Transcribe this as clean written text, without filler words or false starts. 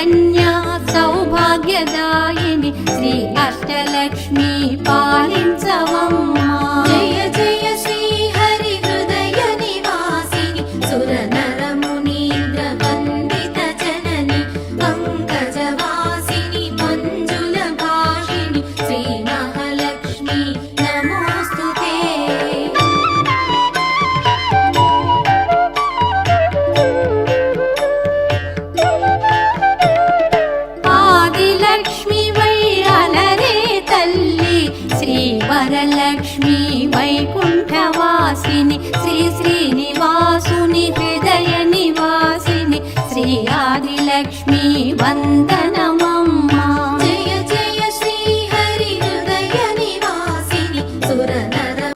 కన్యా సౌభాగ్యదాయిని శ్రీ అష్టలక్ష్మి పాలించవమ్మా. జయ జయ శ్రీ హరి హృదయ నివాసిని సుర నర మునీంద్ర వందిత జనని పంకజవాసిని మంజుల భాషిణి శ్రీ మహాలక్ష్మి నమోస్తుతే. ఆదిలక్ష్మి వై అలరే తల్లి శ్రీ వరలక్ష్మి వైకుంఠవాసిని శ్రీ శ్రీనివాసుని హృదయ నివాసిని శ్రీ ఆదిలక్ష్మి వందనం.